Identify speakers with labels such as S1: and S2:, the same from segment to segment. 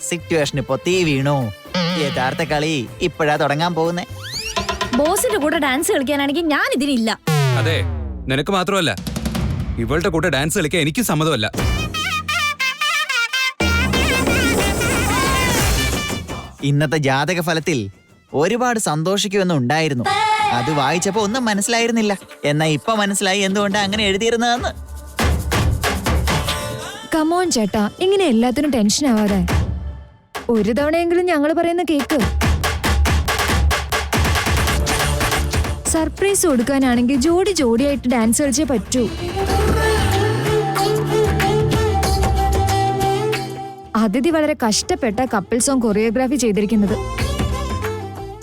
S1: Situation ഇപ്പൊ തീ വീണു. യഥാർത്ഥ കളി ഇപ്പോഴാ തുടങ്ങാൻ പോകുന്നേ.
S2: ബോസിന്റെ കൂടെ ഡാൻസ് കളിക്കാനാണെങ്കിൽ ഞാൻ ഇതിനില്ല.
S3: അതെ, നിനക്ക് മാത്രമല്ല, ഇവളുടെ കൂടെ ഡാൻസ് കളിക്കാൻ എനിക്ക് സമ്മതമല്ല.
S1: ഇന്നത്തെ ജാതക ഫലത്തിൽ ഒരുപാട് സന്തോഷിക്കുമെന്നുണ്ടായിരുന്നു. അത് വായിച്ചപ്പോ ഒന്നും മനസ്സിലായിരുന്നില്ല. എന്നാ ഇപ്പൊ മനസ്സിലായി എന്തുകൊണ്ടാ അങ്ങനെ എഴുതിയിരുന്നതെന്ന്.
S4: കമോൺ ചേട്ടാ, ഇങ്ങനെ എല്ലാത്തിനും ടെൻഷൻ ആവാതെ ഒരു തവണയെങ്കിലും ഞങ്ങൾ പറയുന്ന കേക്ക്. സർപ്രൈസ് കൊടുക്കാനാണെങ്കിൽ ജോഡിയായിട്ട് ഡാൻസ് കളിച്ചേ പറ്റൂ. അതിഥി വളരെ കഷ്ടപ്പെട്ട കപ്പിൾ സോങ് കൊറിയോഗ്രാഫി ചെയ്തിരിക്കുന്നത്.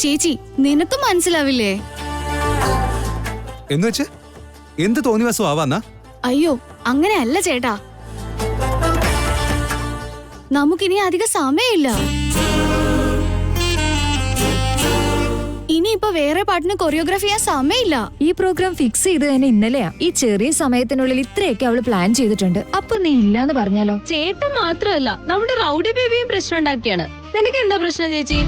S5: ചേച്ചി, നിനക്ക് മനസ്സിലാവില്ലേ?
S3: എന്നുവെച്ച് എന്ത് തോന്നിവാസം ആവാന്നാ?
S5: അയ്യോ, അങ്ങനെയല്ല ചേട്ടാ. നമുക്കിനി അധിക സമയമില്ല. ഇനിയിപ്പോ വേറെ പാട്ടിന് കൊറിയോഗ്രാഫി ചെയ്യാൻ സമയമില്ല.
S4: ഈ പ്രോഗ്രാം ഫിക്സ് ചെയ്ത് തന്നെ ഇന്നലെയാ. ഈ ചെറിയ സമയത്തിനുള്ളിൽ ഇത്രയൊക്കെ അവള് പ്ലാൻ ചെയ്തിട്ടുണ്ട്. അപ്പൊ നീ ഇല്ലാന്ന് പറഞ്ഞാലോ?
S6: ചേട്ടൻ മാത്രമല്ല, നമ്മുടെ റൗഡി ബേബിയും പ്രശ്നം ഉണ്ടാക്കിയാണ്. നിനക്ക് എന്താ പ്രശ്നം ചേച്ചി?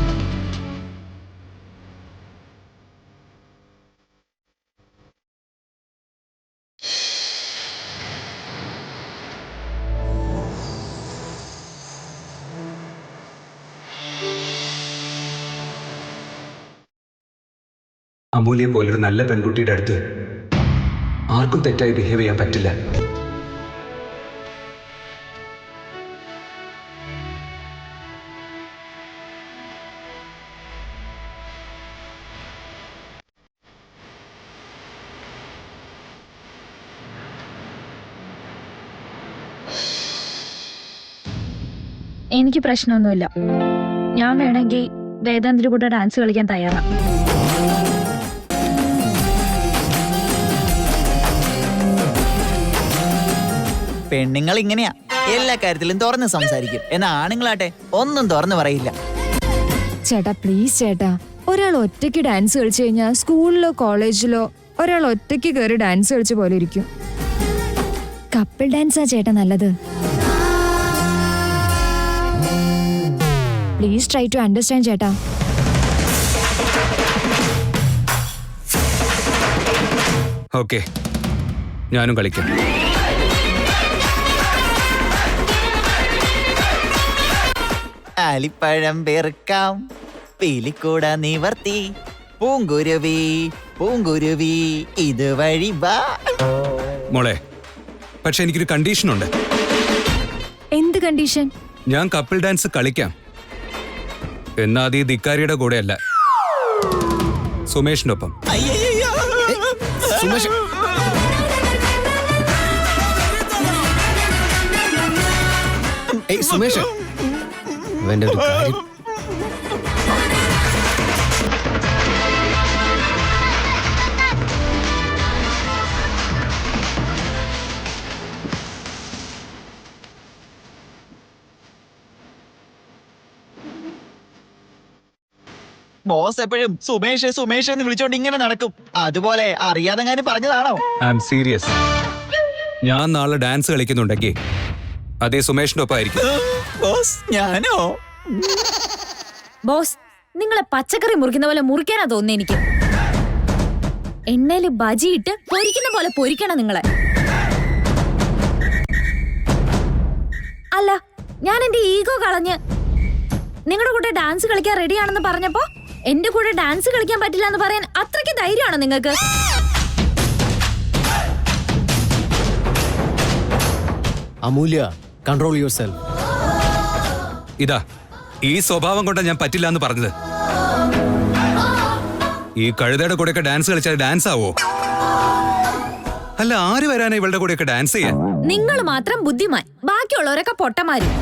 S3: അമൂല്യ പോലൊരു നല്ല പെൺകുട്ടിയുടെ അടുത്ത് ആർക്കും തെറ്റായി ബിഹേവ് ചെയ്യാൻ പറ്റില്ല.
S2: എനിക്ക് പ്രശ്നമൊന്നുമില്ല. ഞാൻ വേണമെങ്കിൽ വേദാന്തിന്റെ കൂടെ ഡാൻസ് കളിക്കാൻ തയ്യാറാണ്.
S1: പെണ്ണുങ്ങൾ ഇങ്ങനെയാ, എല്ലാ കാര്യത്തിലും തുറന്ന് സംസാരിക്കും. എന്നാ ആണുങ്ങളാട്ടെ ഒന്നും തുറന്നു പറയില്ല.
S4: ചേട്ടാ പ്ലീസ് ചേട്ടാ, ഒരാൾ ഒറ്റയ്ക്ക് ഡാൻസ് കളിച്ചു കഴിഞ്ഞാൽ സ്കൂളിലോ കോളേജിലോ ഒരാൾ ഒറ്റയ്ക്ക് കയറി ഡാൻസ് കളിച്ച പോലെ ഇരിക്കും. കപ്പിൾ ഡാൻസാ ചേട്ടാ നല്ലത്. പ്ലീസ് ട്രൈ ടു അണ്ടർസ്റ്റാൻഡ് ചേട്ടാ.
S3: ഓക്കെ, ഞാനും കളിക്കാം.
S1: ആലിപ്പഴം പെറുക്കാം, പീലിക്കൂട നിവർത്തി, പൂങ്കുരുവി പൂങ്കുരുവി ഇതുവഴി വാ.
S3: മോളെ, പക്ഷെ എനിക്കൊരു കണ്ടീഷൻ ഉണ്ട്.
S4: എന്ത് കണ്ടീഷൻ?
S3: ഞാൻ കപ്പിൾ ഡാൻസ് കളിക്കാം, എന്നാ അത് ഈ ധിക്കാരിയുടെ കൂടെയല്ല, സുമേഷിന്റെ ഒപ്പം.
S1: അയ്യയ്യോ.
S7: സുമേഷ്, ഇവന്റെ ഒരു കാര്യം.
S1: ബോസ് എപ്പോഴും സുമേഷ് സുമേഷ് എന്ന് വിളിച്ചോണ്ട് ഇങ്ങനെ നടക്കും. അതുപോലെ അറിയാതെങ്ങാനും പറഞ്ഞതാണോ?
S3: I am serious. ഞാൻ നാളെ ഡാൻസ് കളിക്കുന്നുണ്ടെങ്കിൽ അതേ സുമേഷിന്റെ ഒപ്പം ആയിരിക്കും.
S1: ബോസ് ഞാനോ?
S2: ബോസ്, നിങ്ങളെ പച്ചക്കറി മുറിക്കുന്ന പോലെ മുറിക്കാനാ തോന്നുന്നു എനിക്ക്. എണ്ണയില് ബജിയിട്ട് പൊരിക്കുന്ന പോലെ പൊരിക്കണം നിങ്ങളെ. അല്ല, ഞാൻ എന്റെ ഈഗോ കളഞ്ഞ് നിങ്ങളുടെ കൂടെ ഡാൻസ് കളിക്കാൻ റെഡിയാണെന്ന് പറഞ്ഞപ്പോ എന്റെ കൂടെ ഡാൻസ് കളിക്കാൻ പറ്റില്ല എന്ന് പറയാൻ അത്രയ്ക്ക് ധൈര്യമാണോ നിങ്ങൾക്ക്?
S7: അമൂല്യ, കൺട്രോൾ യുവർ സെൽഫ്.
S3: ഇതാ, ഈ സ്വഭാവം കൊണ്ടാ ഞാൻ പറ്റില്ല എന്ന് പറഞ്ഞത്. ഈ കഴുതയുടെ കൂടെയൊക്കെ ഡാൻസ് കളിച്ചാൽ ഡാൻസ് ആവോ? അല്ല, ആര് വരാനാ ഇവളുടെ കൂടെയൊക്കെ ഡാൻസ് ചെയ്യാൻ?
S2: നിങ്ങൾ മാത്രം ബുദ്ധിമാൻ, ബാക്കിയുള്ളവരൊക്കെ പൊട്ടന്മാരും.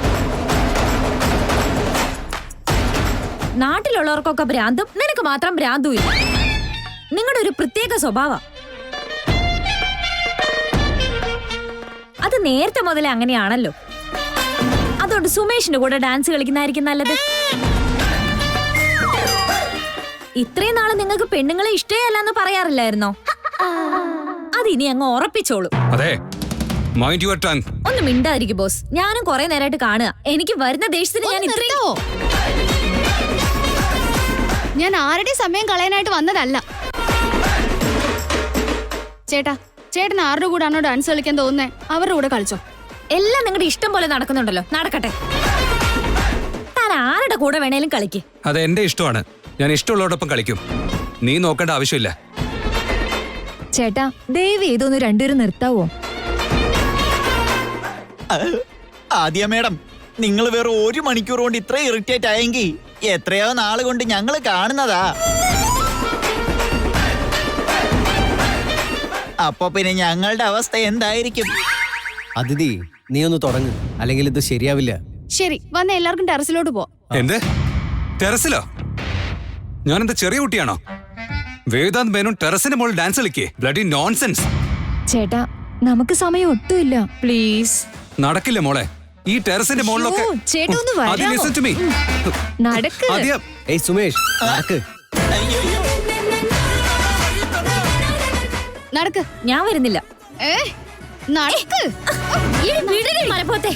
S2: നാട്ടിലുള്ളവർക്കൊക്കെ ഭ്രാന്തും നിനക്ക് മാത്രം ഭ്രാന്തും ഇല്ല. നിങ്ങളുടെ ഒരു പ്രത്യേക സ്വഭാവം. അത് നേരത്തെ മുതലേ അങ്ങനെയാണല്ലോ. അതുകൊണ്ട് സുമേഷിന്റെ കൂടെ ഡാൻസ് കളിക്കുന്നതായിരിക്കും നല്ലത്. ഇത്രയും നാളെ നിങ്ങൾക്ക് പെണ്ണുങ്ങളെ ഇഷ്ടമല്ലെന്ന് പറയാറില്ലായിരുന്നോ? അതിനി അങ്ങ് ഉറപ്പിച്ചോളൂ.
S3: അതെ, മൈൻഡ് യുവർ ടങ്.
S2: ഒന്ന് മിണ്ടായിരിക്കും ബോസ്. ഞാനും കുറെ നേരമായിട്ട് കാണുക. എനിക്ക് വരുന്ന ദേഷ്യത്തിന് ഞാൻ ഇത്രയും
S5: നിർത്താവോ? ഞാൻ ആരുടെ സമയം കളയാനായിട്ട് വന്നതല്ല. ചേട്ടാ, ചേട്ടൻ ആരുടെ കൂടാണോ ഡാൻസ് കളിക്കാൻ തോന്നുന്നേ അവരുടെ കൂടെ കളിച്ചോ.
S2: എല്ലാം നിങ്ങളുടെ ഇഷ്ടം പോലെ നടക്കുന്നുണ്ടല്ലോ, നടക്കട്ടെ. താൻ ആരുടെ കൂടെ വേണേലും കളിക്ക്.
S3: അത് എന്റെ ഇഷ്ടമാണ്. ഞാൻ ഇഷ്ടമുള്ളവരോടൊപ്പം കളിക്കും. നീ നോക്കേണ്ട ആവശ്യമില്ല.
S4: ചേട്ടാ ദയവ് ചെയ്തൊന്ന് രണ്ടുപേരും നിർത്താവോ?
S1: ആദ്യ മേഡം, നിങ്ങൾ വേറെ 1 മണിക്കൂർ കൊണ്ട് ഇത്ര ഇറിറ്റേറ്റ് ആയെങ്കിൽ എത്രയോ നാള് കൊണ്ട് ഞങ്ങൾ കാണുന്നതാ. അപ്പൊ പിന്നെ ഞങ്ങളുടെ അവസ്ഥ എന്തായിരിക്കും?
S7: അതിഥി നീ ഒന്ന് തുടങ്ങ്, അല്ലെങ്കിൽ ഇത് ശരിയാവില്ല.
S5: ശരി, വന്ന എല്ലാവർക്കും ടെറസിലോട്ട് പോ.
S3: എന്ത് ടെറസിലോ? ഞാനെന്താ ചെറിയ കുട്ടിയാണോ? വേദാന്ത് മേനോൻ ടെറസിന്റെ മുകളിൽ ഡാൻസ് കളിക്കേ? Bloody nonsense.
S4: ചേട്ടാ നമുക്ക് സമയം ഒട്ടുമില്ല, പ്ലീസ്.
S3: നടക്കില്ല മോളെ. ഈ ടെറസിന്റെ മുകളിലൊക്കെ
S4: ഓ, ചേട്ടാ ഒന്ന് വരാമോ?
S3: ആദ്യം listen to me.
S4: നടക്ക്.
S3: ആദ്യം
S7: ഏയ് സുമേഷ്, നടക്ക്.
S5: നടക്ക്.
S2: ഞാൻ വരുന്നില്ല.
S5: നടക്ക്.
S2: മരപ്പോത്തെ.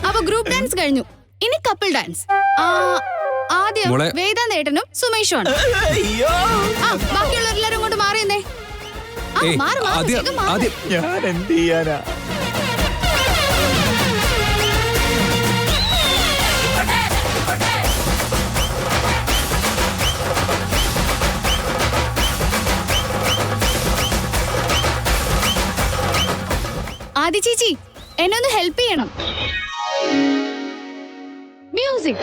S5: അപ്പൊ ഗ്രൂപ്പ് ഡാൻസ് കഴിഞ്ഞു. ഇനി കപ്പിൾ ഡാൻസ്. ആദ്യം
S3: മോളെ.
S5: വേദാന്തേട്ടനും സുമേഷുമാണ്.
S1: അയ്യോ,
S5: ബാക്കിയുള്ളവരെല്ലാരും കൊണ്ട് മാറിയെന്നേ.
S3: ഏയ്,
S5: മാറി
S3: ആദ്യം ആദ്യം
S1: ഞാൻ എന്ത് ചെയ്യാനാ?
S5: ആദി ചേച്ചി, എന്നെ ഒന്ന് ഹെൽപ്പ് ചെയ്യണം.
S6: മ്യൂസിക്.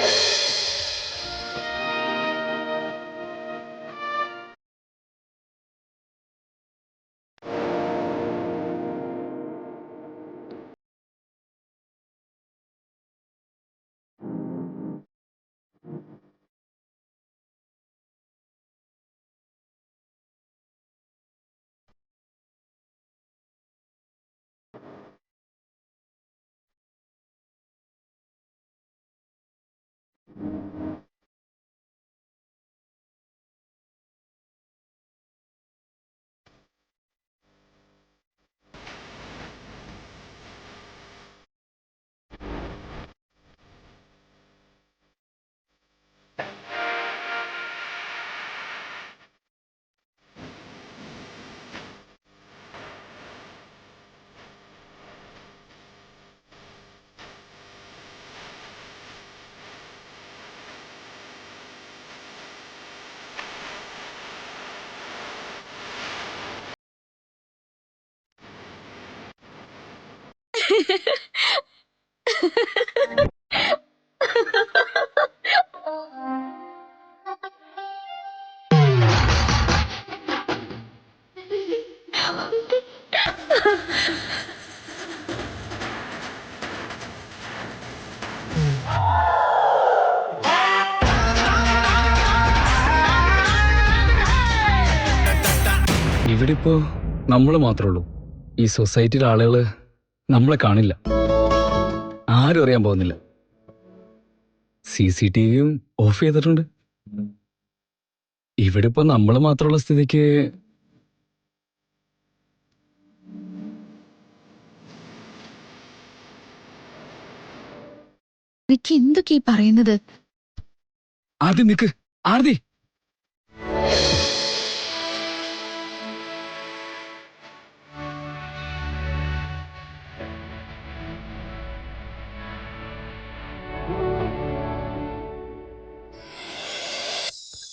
S3: ഇവിടെ ഇപ്പോ
S8: നമ്മൾ മാത്രമേ ഉള്ളൂ. ഈ സൊസൈറ്റിയിലെ ആളുകൾ നമ്മളെ കാണില്ല, ആരും അറിയാൻ പോകുന്നില്ല. CCTVയും ഓഫ് ചെയ്തിട്ടുണ്ട്. ഇവിടെ ഇപ്പൊ നമ്മൾ മാത്രമുള്ള സ്ഥിതിക്ക്
S5: വിക്കി എന്തൊക്കെയാ പറയുന്നത്?
S8: ആദ്യം നിക്ക്. ആർതി,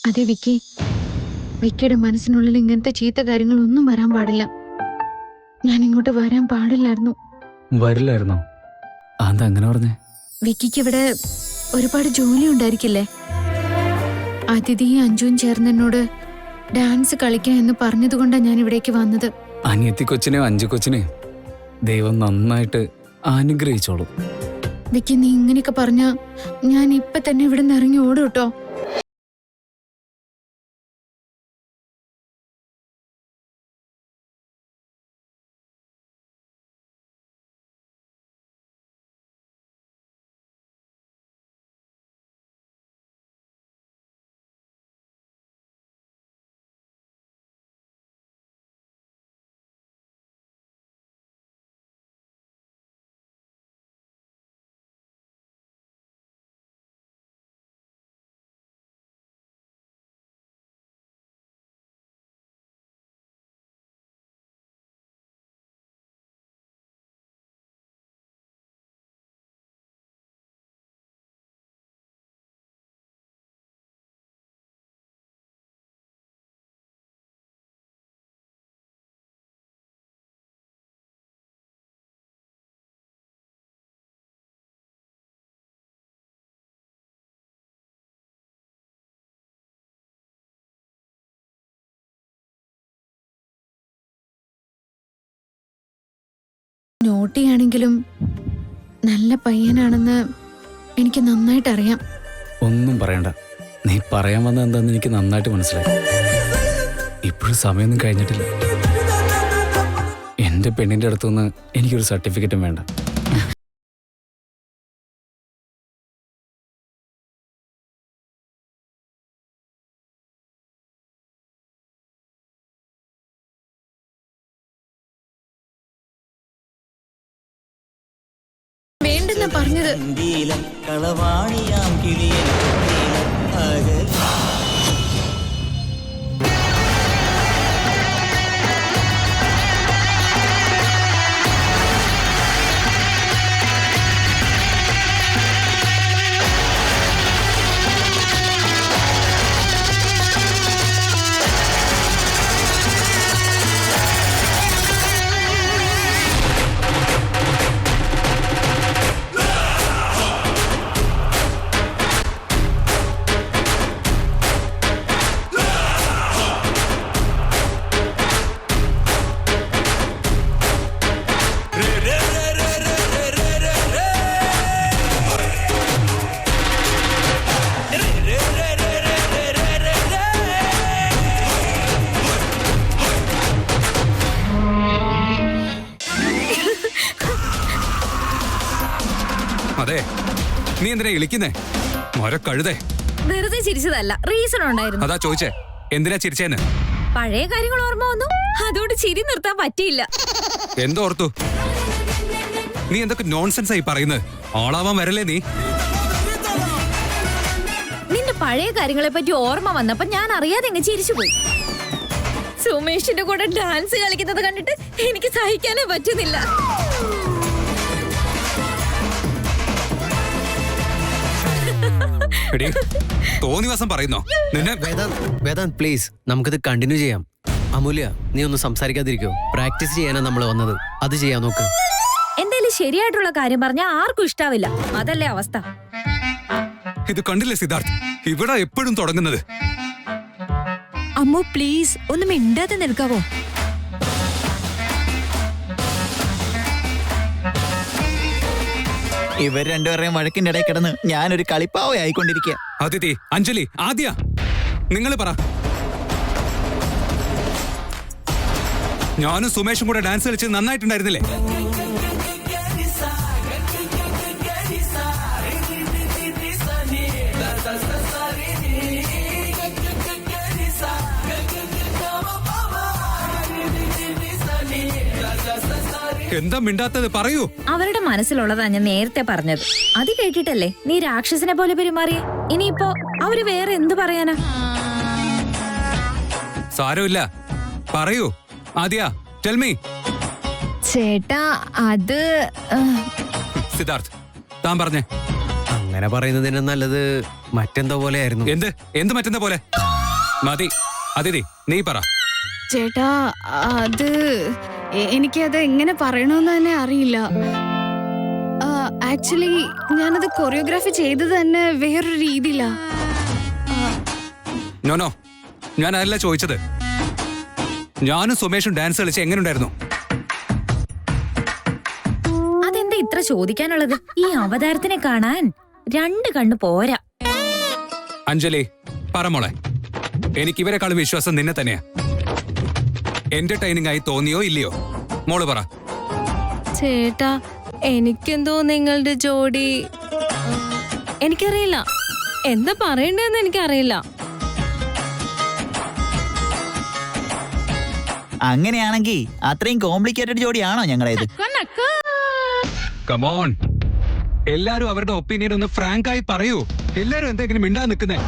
S5: അതെ വിക്കി, വിക്കിയുടെ മനസ്സിനുള്ളിൽ ഇങ്ങനത്തെ ചീത്ത കാര്യങ്ങളൊന്നും വരാൻ പാടില്ല. ഞാൻ ഇങ്ങോട്ട് വരാൻ പാടില്ലായിരുന്നു.
S8: വരില്ലായിരുന്നോ? അതെന്താ അങ്ങനെ പറഞ്ഞേ?
S5: വിക്കിക്ക് ഇവിടെ ഒരുപാട് ജോലി ഉണ്ടായിരിക്കില്ലേ? അതിഥിയും അഞ്ജുവും ചേർന്ന് എന്നോട് ഡാൻസ് കളിക്കാൻ എന്ന് പറഞ്ഞതുകൊണ്ടാണ് ഞാൻ ഇവിടേക്ക് വന്നത്.
S8: അനിയത്തി കൊച്ചിനെയും അഞ്ചു കൊച്ചിനെയും ദൈവം നന്നായിട്ട് അനുഗ്രഹിച്ചോളൂ.
S5: വിക്കി, നീ ഇങ്ങനെയൊക്കെ പറഞ്ഞാ ഞാൻ ഇപ്പൊ തന്നെ ഇവിടെ നിന്ന് ഇറങ്ങി ഓടും കേട്ടോ. നോട്ടിയാണെങ്കിലും നല്ല പയ്യനാണെന്ന് എനിക്ക് നന്നായിട്ട് അറിയാം.
S8: ഒന്നും പറയണ്ട, നീ പറയാൻ വന്നത് എന്താന്ന് എനിക്ക് നന്നായിട്ട് മനസ്സിലായി. ഇപ്പോഴും സമയമൊന്നും കഴിഞ്ഞിട്ടില്ല. എന്റെ പെണ്ണിന്റെ അടുത്തുനിന്ന് എനിക്കൊരു സർട്ടിഫിക്കറ്റും വേണ്ട.
S5: വേണ്ടെന്നാ പറഞ്ഞത്.
S3: അതെ, നീ എന്തിനാ ഇളിക്കുന്നേ? മര കഴുതേ.
S2: വെറുതെ ചിരിച്ചതല്ല, റീസൺ ഉണ്ടായിരുന്നു.
S3: അതാ ചോദിച്ചേ, എന്തിനാ ചിരിച്ചേന്ന്?
S2: പഴയ കാര്യങ്ങൾ ഓർമ്മ വന്നു, അതുകൊണ്ട് ചിരി നിർത്താൻ പറ്റിയില്ല.
S3: എന്തോർത്തു? നീ എന്തൊക്കെ നോൺസെൻസ് ആയി പറയുന്നത്? ആളാവാൻ വരല്ലേ നീ?
S2: നിന്റെ പഴയ കാര്യങ്ങളെ പറ്റി ഓർമ്മ വന്നപ്പോ ഞാൻ അറിയാതെ അങ്ങ് ചിരിച്ചുപോയി. സുമേഷിന്റെ കൂടെ ഡാൻസ് കളിക്കുന്നത് കണ്ടിട്ട് എനിക്ക് സഹിക്കാനേ പറ്റുന്നില്ല.
S3: എടീ, തോന്നിവാസം പറയുന്നോ നിന്നെ?
S7: വേദാന്ത് പ്ലീസ്, നമുക്കിത് കണ്ടിന്യൂ ചെയ്യാം. അമൂല്യ, നീ ഒന്ന് സംസാരിക്കാതിരിക്കോ? പ്രാക്ടീസ് ചെയ്യാനാ നമ്മൾ വന്നത്, അത് ചെയ്യാൻ നോക്ക്.
S2: എന്തേലും ശരിയായിട്ടുള്ള കാര്യം പറഞ്ഞാൽ ആർക്കും ഇഷ്ടാവില്ല, അതല്ലേ അവസ്ഥ.
S3: ഇത് കണ്ടില്ലേ സിദ്ധാർത്ഥ്, ഇവിടെ എപ്പോഴും തുടങ്ങുന്നത്.
S4: അമ്മു പ്ലീസ് ഒന്ന് മിണ്ടാതെ നിൽക്കാവോ?
S1: ഇവർ രണ്ടുപേരുടെയും വഴക്കിന്റെ ഇടയിൽ കിടന്ന് ഞാനൊരു കളിപ്പാവയായിക്കൊണ്ടിരിക്കുക.
S3: അതിഥി, അഞ്ജലി, ആദ്യ, നിങ്ങൾ പറ. ഞാനും സുമേഷും കൂടെ ഡാൻസ് കളിച്ച് നന്നായിട്ടുണ്ടായിരുന്നില്ലേ? എന്താ മിണ്ടാത്തത്? പറയൂ.
S2: അവരുടെ മനസ്സിലുള്ളതാ ഞാൻ നേരത്തെ പറഞ്ഞത്. അത് കേട്ടിട്ടല്ലേ നീ രാക്ഷസനെ പോലെ പെരുമാറിയ. ഇനിയിപ്പോ അവര് വേറെ എന്ത് പറയാനാ?
S3: സാരമില്ല, പറയൂ. ആദ്യ ടെൽ മീ.
S4: ചേട്ടാ അത്
S3: സിദ്ധാർത്ഥ്, താൻ പറഞ്ഞേ.
S7: അങ്ങനെ പറയുന്നതിന് നല്ലത് മറ്റെന്തോ പോലെ ആയിരുന്നു.
S3: എന്ത് മറ്റെന്താ പോലെ? മതി. അതിഥി, നീ പറ.
S5: ചേട്ടാ അത് എനിക്കത് എങ്ങനെ പറയണമെന്ന് തന്നെ അറിയില്ല. ആക്ച്വലി ഞാനത് കൊറിയോഗ്രാഫി ചെയ്തത് തന്നെ വേറൊരു രീതിയിലാ.
S3: നോ, ഞാൻ അതല്ല ചോദിച്ചത്. ഞാനും സുമേഷും ഡാൻസ് കളിച്ച് എങ്ങനെയുണ്ടായിരുന്നു?
S2: അതെന്താ ഇത്ര ചോദിക്കാനുള്ളത്? ഈ അവതാരത്തിനെ കാണാൻ 2 കണ്ണ് പോരാ.
S3: അഞ്ജലി, പറ മോളെ. എനിക്കിവരെക്കാളും വിശ്വാസം നിന്നെ തന്നെയാ. എന്റർടൈനിങ് ആയി തോന്നിയോ ഇല്ലയോ? മോള് പറ.
S6: ചേട്ടാ, എനിക്കെന്തോ നിങ്ങളുടെ ജോഡി എനിക്കറിയില്ല. എന്താ പറയണ്ടെന്ന് എനിക്കറിയില്ല.
S1: അങ്ങനെയാണെങ്കിൽ അത്രയും കോംപ്ലിക്കേറ്റഡ് ജോഡിയാണോ ഞങ്ങളേത്?
S3: കമോൺ, എല്ലാരും അവരുടെ ഒപ്പീനിയൻ ഒന്ന് ഫ്രാങ്ക് ആയി പറയൂ. എല്ലാരും എന്തെങ്കിലും മിണ്ടാ നിൽക്കുന്നേ?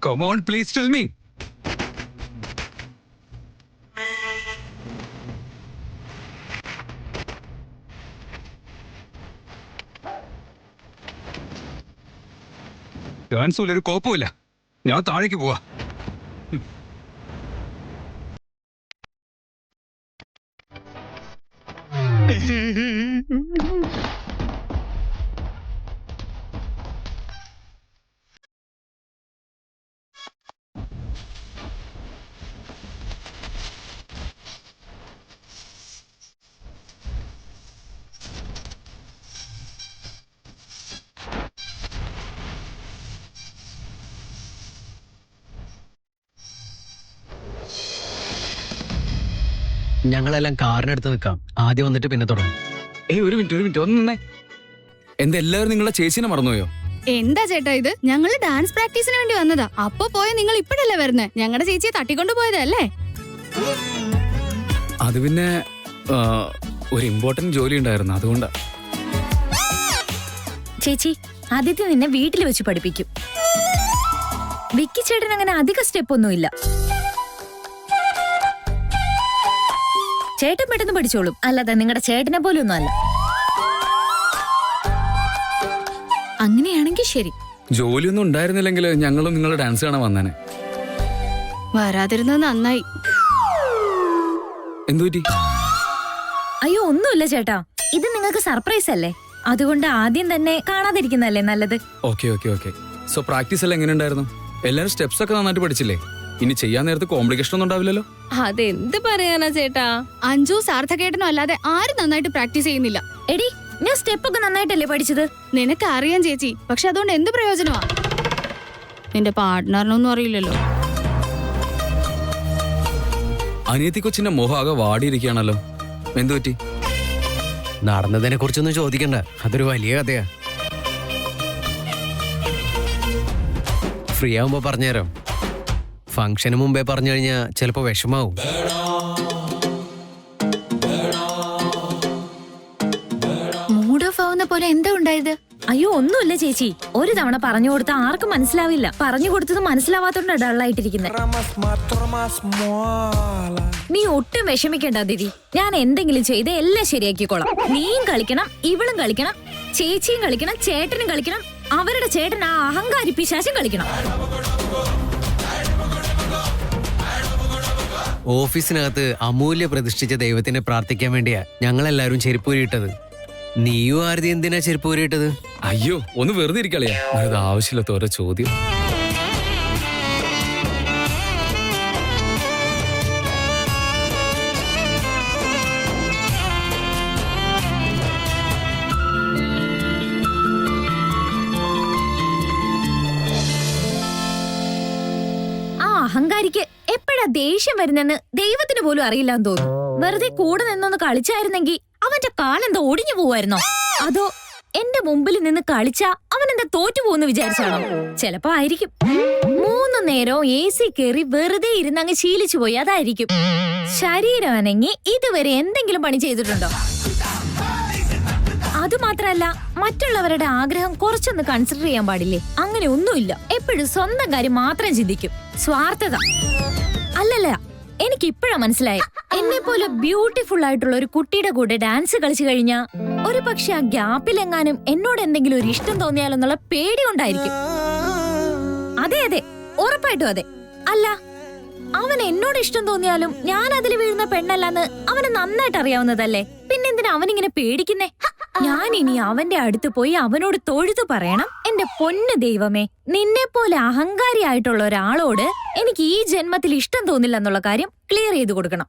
S3: Come on, please tell me. ഡാൻസിൽ ഒരു കോപ്പമില്ല. ഞാൻ താഴേക്ക് പോവാ.
S7: ഞങ്ങളെല്ലാം കാറിനടുത്ത് നിൽക്കാം. ആദ്യം വന്നിട്ട് പിന്നെ തുടങ്ങും.
S8: ഒരു മിനിറ്റ് ഒന്നേ. എന്താ എല്ലാവരും നിങ്ങളെ ചേച്ചീനെ മറന്നുപോയോ?
S5: എന്താ ചേട്ടാ ഇത്? ഞങ്ങള് ഡാൻസ് പ്രാക്ടീസിന് വേണ്ടി വന്നതാ. അപ്പൊ പോയ നിങ്ങൾ ഇപ്പഴല്ലേ വരുന്നേ? ഞങ്ങളുടെ ചേച്ചിയെ തട്ടിക്കൊണ്ടു പോയതല്ലേ?
S8: അത് പിന്നെ ഒരു ഇമ്പോർട്ടന്റ് ജോലി ഉണ്ടായിരുന്നു, അതുകൊണ്ടാ.
S2: ചേച്ചി, ആദിത്യ നിന്നെ വീട്ടിൽ വെച്ച് പഠിപ്പിക്കും. വിക്കി ചേട്ടൻ അങ്ങനെ അധിക സ്റ്റെപ്പ് ഒന്നുമില്ല. ചേട്ടൻ പെട്ടെന്ന് പഠിച്ചോളും. അല്ലാതെ നിങ്ങളുടെ ചേട്ടനെ പോലും ഒന്നും അല്ല.
S5: അങ്ങനെയാണെങ്കിൽ ശരി.
S8: ജോലിയൊന്നും ഉണ്ടായിരുന്നില്ലെങ്കിൽ ഞങ്ങളും നിങ്ങളുടെ ഡാൻസ് കാണാൻ വന്നേനെ.
S5: വരാതിരുന്നത് നന്നായി.
S8: എന്തുപറ്റി?
S2: അയ്യോ, ഒന്നുമില്ല ചേട്ടാ. ഇത് നിങ്ങൾക്ക് സർപ്രൈസ് അല്ലേ, അതുകൊണ്ട് ആദ്യം തന്നെ കാണാതിരിക്കുന്നല്ലേ നല്ലത്.
S8: ഓക്കെ. സോ പ്രാക്ടീസ് എല്ലാം എങ്ങനെ ഉണ്ടായിരുന്നു? എല്ലാരും സ്റ്റെപ്സ് ഒക്കെ നന്നായിട്ട് പഠിച്ചില്ലേ? ഇനി ചെയ്യാൻ നേരത്ത് കോംപ്ലിക്കേഷൻ ഒന്നും ഉണ്ടാവില്ലല്ലോ?
S6: അതെന്ത് പറയാനാ ചേട്ടാ?
S5: അഞ്ജു സാർത്ഥകേട്ടനോ അല്ലാതെ ആരും നന്നായിട്ട് പ്രാക്ടീസ് ചെയ്യുന്നില്ല.
S2: എടി, ഞാൻ സ്റ്റെപ്പ് ഒക്കെ നന്നായിട്ടല്ലേ പഠിച്ചത്?
S5: നിനക്ക് അറിയാം ചേച്ചി, പക്ഷെ അതുകൊണ്ട് എന്ത് പ്രയോജനമാ? നിന്റെ പാർട്ട്ണറിനൊന്നും അറിയില്ലല്ലോ.
S8: അനിയത്തി കൊച്ചിന്റെ മുഖം ആകെ വാടിയിരിക്കുകയാണല്ലോ. എന്തുപറ്റി?
S7: നടന്നതിനെ കുറിച്ചൊന്നും ചോദിക്കണ്ട, അതൊരു വലിയ കഥയാ. ഫ്രീ ആവുമ്പോ പറഞ്ഞുതരാം. ഫംഗ്ഷന് മുമ്പേ പറഞ്ഞു കഴിഞ്ഞാൽ ചിലപ്പോ വിഷമാവും.
S2: മൂഡ് ഓഫ് ആവുന്ന പോലെ എന്താ ഉണ്ടായത്? അയ്യോ, ഒന്നുമില്ല ചേച്ചി. ഒരു തവണ പറഞ്ഞു കൊടുത്താൽ ആർക്കും മനസ്സിലാവില്ല. പറഞ്ഞു കൊടുത്തത് മനസ്സിലാവാത്തോണ്ടാ ഡള്ളായിട്ടിരിക്കുന്നത്. നീ ഒട്ടും വിഷമിക്കണ്ട ദിതി. ഞാൻ എന്തെങ്കിലും ചെയ്ത് എല്ലാം ശരിയാക്കിക്കോളാം. നീയും കളിക്കണം, ഇവളും കളിക്കണം, ചേച്ചിയും കളിക്കണം, ചേട്ടനും കളിക്കണം, അവരുടെ ചേട്ടൻ ആ അഹങ്കാരി പിശാചും കളിക്കണം.
S7: ഓഫീസിനകത്ത് അമൂല്യ പ്രതിഷ്ഠിച്ച ദൈവത്തിനെ പ്രാർത്ഥിക്കാൻ വേണ്ടിയാ ഞങ്ങളെല്ലാരും ചെരുപ്പൂരിയിട്ടത്. നീയും ആരതി എന്തിനാ ചെരുപ്പൂരിയിട്ടത്?
S8: അയ്യോ, ഒന്ന് വെറുതെ ഇരിക്കളിയാ. അത് ആവശ്യമില്ലാത്ത ഓരോ ചോദ്യം.
S2: അഹങ്കാരിക്ക് എപ്പോഴാ ദേഷ്യം വരുന്നെന്ന് ദൈവത്തിന് പോലും അറിയില്ലാന്ന് തോന്നുന്നു. വെറുതെ കൂടെ നിന്നൊന്ന് കളിച്ചായിരുന്നെങ്കിൽ അവന്റെ കാലെന്താ ഒടിഞ്ഞു പോവായിരുന്നോ? അതോ എന്റെ മുമ്പിൽ നിന്ന് കളിച്ചാ അവൻ എന്താ തോറ്റു പോകുന്നു വിചാരിച്ചാണോ? ചിലപ്പോ ആയിരിക്കും. 3 നേരം AC കയറി വെറുതെ ഇരുന്നങ്ങ് ശീലിച്ചു പോയി, അതായിരിക്കും. ശരീരം അനങ്ങി ഇതുവരെ എന്തെങ്കിലും പണി ചെയ്തിട്ടുണ്ടോ? അതുമാത്രല്ല, മറ്റുള്ളവരുടെ ആഗ്രഹം കുറച്ചൊന്ന് കൺസിഡർ ചെയ്യാൻ പാടില്ലേ? അങ്ങനെ ഒന്നുമില്ല. എപ്പോഴും സ്വന്തം കാര്യം മാത്രം ചിന്തിക്കും. സ്വാർത്ഥത. അല്ലല്ല, എനിക്ക് ഇപ്പോഴാ മനസ്സിലായി. എന്നെ പോലെ ബ്യൂട്ടിഫുൾ ആയിട്ടുള്ള ഒരു കുട്ടിയുടെ കൂടെ ഡാൻസ് കളിച്ചു കഴിഞ്ഞാ ഒരു പക്ഷെ ആ ഗ്യാപ്പിലെങ്ങാനും എന്നോട് എന്തെങ്കിലും ഒരു ഇഷ്ടം തോന്നിയാലെന്നുള്ള പേടി കൊണ്ടായിരിക്കും. അതെ അതെ, ഉറപ്പായിട്ടും അതെ. അല്ല, അവൻ എന്നോട് ഇഷ്ടം തോന്നിയാലും ഞാൻ അതിൽ വീഴുന്ന പെണ്ണല്ലെന്ന് അവന് നന്നായിട്ട് അറിയാവുന്നതല്ലേ? പിന്നെന്തിനാ അവനിങ്ങനെ പേടിക്കുന്നേ? ഞാൻ ഇനി അവന്റെ അടുത്ത് പോയി അവനോട് തൊഴുതു പറയണം, എന്റെ പൊന്നു ദൈവമേ, നിന്നെ പോലെ അഹങ്കാരിയായിട്ടുള്ള ഒരാളോട് എനിക്ക് ഈ ജന്മത്തിൽ ഇഷ്ടം തോന്നില്ല എന്നുള്ള കാര്യം ക്ലിയർ ചെയ്തു കൊടുക്കണം.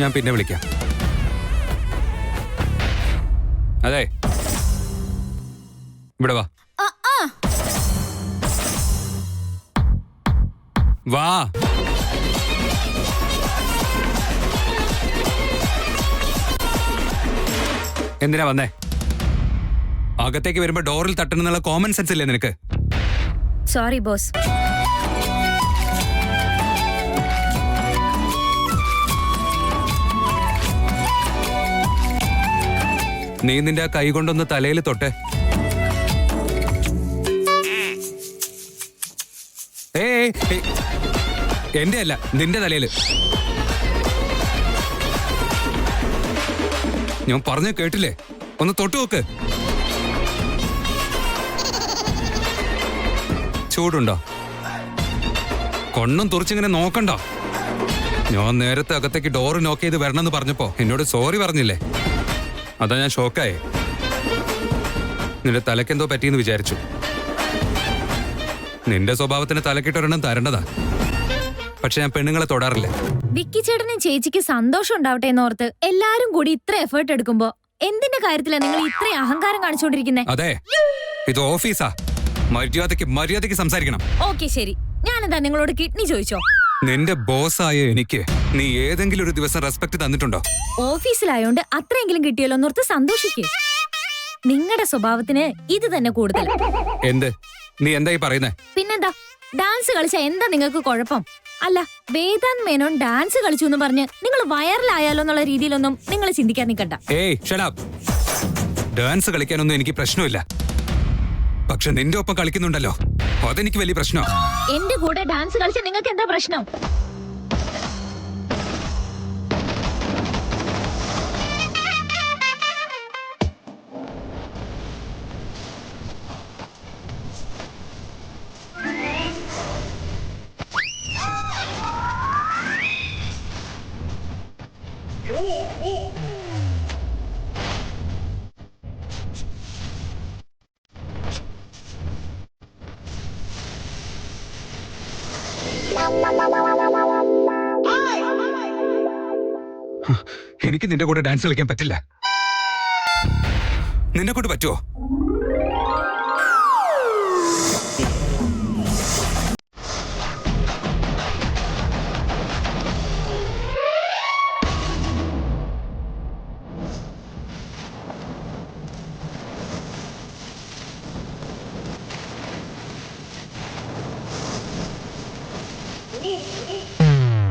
S3: ഞാൻ പിന്നെ വിളിക്കാം. അതെ, ഇവിടെ വാ. വാ. എന്തിനാ വന്നേ? അകത്തേക്ക് വരുമ്പോ ഡോറിൽ തട്ടണമെന്നുള്ള കോമൺ സെൻസ് ഇല്ലേ നിനക്ക്?
S2: Sorry boss.
S3: നീ നിന്റെ ആ കൈ കൊണ്ടൊന്ന് തലയിൽ തൊട്ടെ. എന്റെ അല്ല, നിന്റെ തലയില്. ഞാൻ പറഞ്ഞു കേട്ടില്ലേ? ഒന്ന് തൊട്ടു നോക്ക്. ചൂടുണ്ടോ? കൊണ്ണും തുറച്ചിങ്ങനെ നോക്കണ്ടോ? ഞാൻ നേരത്തെ അകത്തേക്ക് ഡോറ് നോക്ക് ചെയ്ത് വരണമെന്ന് പറഞ്ഞപ്പോ എന്നോട് സോറി പറഞ്ഞില്ലേ? അതാ ഞാൻ ഷോക്കായേ. നിന്റെ തലക്കെന്തോ പറ്റിയെന്ന് വിചാരിച്ചു. നിന്റെ സ്വഭാവത്തിന് തലക്കിട്ടൊരെണ്ണം തരേണ്ടതാ. പക്ഷെ ഞാൻ പെണ്ണുങ്ങളെ തൊടാറില്ല.
S2: വിക്കി ചേട്ടനും ചേച്ചിക്ക് സന്തോഷം ഉണ്ടാവട്ടെ എന്നോർത്ത് എല്ലാരും കൂടി ഇത്ര എഫേർട്ട് എടുക്കുമ്പോ എന്തിന്റെ കാര്യത്തിലാ നിങ്ങൾ ഇത്ര അഹങ്കാരം കാണിച്ചുകൊണ്ടിരിക്കുന്നേ?
S3: അതെ, ഇത് ഓഫീസാ. മര്യാദയ്ക്ക് സംസാരിക്കണം.
S2: ഓക്കെ ശരി. ഞാനെന്താ നിങ്ങളോട് കിഡ്നി ചോദിച്ചോ?
S3: നിന്റെ ബോസായ എനിക്ക് നീ ഏതെങ്കിലും ഒരു ദിവസം റെസ്പെക്ട് തന്നിട്ടുണ്ടോ?
S2: ഓഫീസിലായോണ്ട് അത്രയെങ്കിലും കിട്ടിയല്ലോ എന്നോർത്ത് സന്തോഷിക്കേ. നിങ്ങളുടെ സ്വഭാവത്തിന് ഇത് തന്നെ കൂടുതൽ.
S3: എന്ത്? നീ എന്തായി പറയുന്നേ?
S2: പിന്നെന്താ, ഡാൻസ് കളിച്ച എന്താ നിങ്ങൾക്ക് കുഴപ്പം? അല്ല, വേദാന്ത് മേനോൻ ഡാൻസ് കളിച്ചു എന്ന് പറഞ്ഞ് നിങ്ങൾ വൈറലായാലോ എന്നുള്ള രീതിയിലൊന്നും നിങ്ങൾ ചിന്തിക്കാൻ നിൽക്കണ്ട.
S3: ഏയ് ഷട്ട് അപ്പ്. ഡാൻസ് കളിക്കാനൊന്നും എനിക്ക് പ്രശ്നമില്ല. പക്ഷെ നിന്റെ ഒപ്പം കളിക്കുന്നുണ്ടല്ലോ, അതെനിക്ക് വലിയ പ്രശ്നമാണ്.
S2: എന്റെ കൂടെ ഡാൻസ് കളിച്ച നിങ്ങൾക്ക് എന്താ പ്രശ്നം?
S3: എനിക്ക് നിന്റെ കൂടെ ഡാൻസ് കളിക്കാൻ പറ്റില്ല. നിന്നെ കൊണ്ട് പറ്റുമോ?